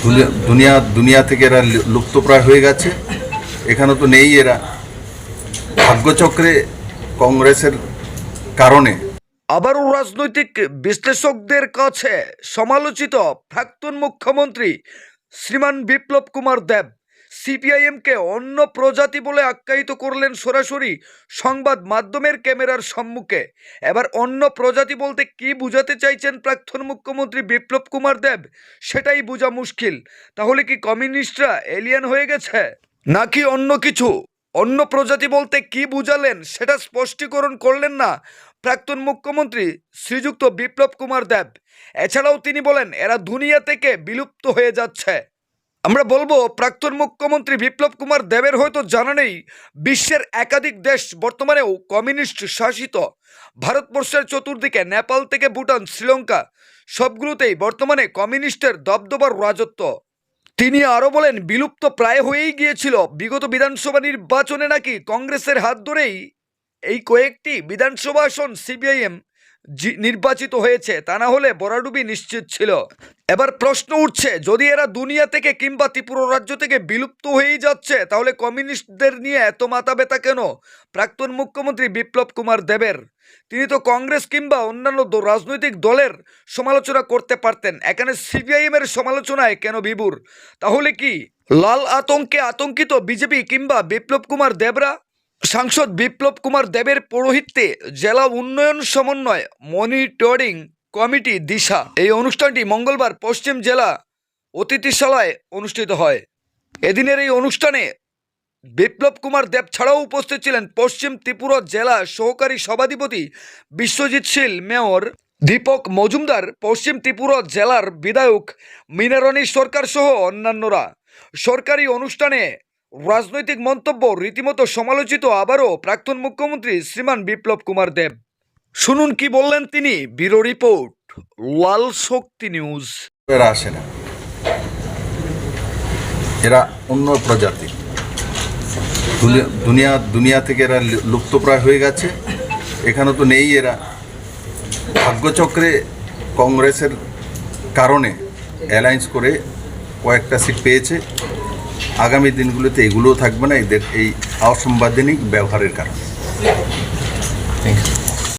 দুনিয়া থেকে এরা লুপ্তপ্রায় হয়ে গেছে। এখানে তো নেই এরা। ভাগ্যচক্রে কংগ্রেসের কারণে আবারও রাজনৈতিক বিশ্লেষকদের কাছে সমালোচিত প্রাক্তন মুখ্যমন্ত্রী শ্রীমান বিপ্লব কুমার দেব সিপিআইএমকে অন্য প্রজাতি বলে আখ্যায়িত করলেন সরাসরি সংবাদ মাধ্যমের ক্যামেরার সম্মুখে। এবার অন্য প্রজাতি বলতে কি বোঝাতে চাইছেন প্রাক্তন মুখ্যমন্ত্রী বিপ্লব কুমার দেব সেটাই বোঝা মুশকিল। তাহলে কি কমিউনিস্টরা এলিয়েন হয়ে গেছে নাকি অন্য কিছু? অন্য প্রজাতি বলতে কি বুঝালেন সেটা স্পষ্টীকরণ করলেন না প্রাক্তন মুখ্যমন্ত্রী শ্রীযুক্ত বিপ্লব কুমার দেব। এছাড়াও তিনি বলেন এরা দুনিয়া থেকে বিলুপ্ত হয়ে যাচ্ছে। আমরা বলবো প্রাক্তন মুখ্যমন্ত্রী বিপ্লব কুমার দেবের হয়তো জানা নেই বিশ্বের একাধিক দেশ বর্তমানেও কমিউনিস্ট শাসিত। ভারতবর্ষের চতুর্দিকে নেপাল থেকে ভুটান, শ্রীলঙ্কা সবগুলোতেই বর্তমানে কমিউনিস্টের দবদবার রাজত্ব। তিনি আরও বলেন বিলুপ্ত প্রায় হয়েই গিয়েছিল। বিগত বিধানসভা নির্বাচনে নাকি কংগ্রেসের হাত ধরেই এই কয়েকটি বিধানসভা আসন সিপিআইএম নির্বাচিত হয়েছে, তা না হলে বরাডুবি নিশ্চিত ছিল। এবার প্রশ্ন উঠছে যদি এরা দুনিয়া থেকে কিংবা ত্রিপুরা রাজ্য থেকে বিলুপ্ত হয়েই যাচ্ছে তাহলে কমিউনিস্টদের নিয়ে এত মাথা ব্যথা কেন প্রাক্তন মুখ্যমন্ত্রী বিপ্লব কুমার দেবের? তিনি তো কংগ্রেস কিংবা অন্যান্য রাজনৈতিক দলের সমালোচনা করতে পারতেন, এখানে সিপিআইএম এর সমালোচনায় কেন বিভোর? তাহলে কি লাল আতঙ্কে আতঙ্কিত বিজেপি কিংবা বিপ্লব কুমার দেবরা? সাংসদ বিপ্লব কুমার দেবের পৌরোহিত্যে জেলা উন্নয়ন সমন্বয় মনিটরিং কমিটি দিশা এই অনুষ্ঠানটি মঙ্গলবার পশ্চিম জেলা অতিথিশালায় অনুষ্ঠিত হয়। এদিনের এই অনুষ্ঠানে বিপ্লব কুমার দেব ছাড়াও উপস্থিত ছিলেন পশ্চিম ত্রিপুরা জেলা সহকারী সভাধিপতি বিশ্বজিৎ শীল, মেয়র দীপক মজুমদার, পশ্চিম ত্রিপুরা জেলার বিধায়ক মীনারানী সরকার সহ অন্যান্যরা। সরকারি অনুষ্ঠানে রাজনৈতিক মন্তব্য রীতিমতো সমালোচিত আবারও প্রাক্তন মুখ্যমন্ত্রী শ্রীমান বিপ্লব কুমার দেব। শুনুন কি বললেন তিনি। ব্যুরো রিপোর্ট, লাল শক্তি নিউজ। এরা আসে না, এরা অন্য প্রজাতি। দুনিয়া থেকে এরা লুপ্তপ্রায় হয়ে গেছে। এখানে তো নেই এরা। ভাগ্যচক্রে কংগ্রেসের কারণে অ্যালায়েন্স করে কয়েকটা সিট পেয়েছে। আগামী দিনগুলোতে এগুলোও থাকবে না, এদের এই অসাংবিধানিক ব্যবহারের কারণে।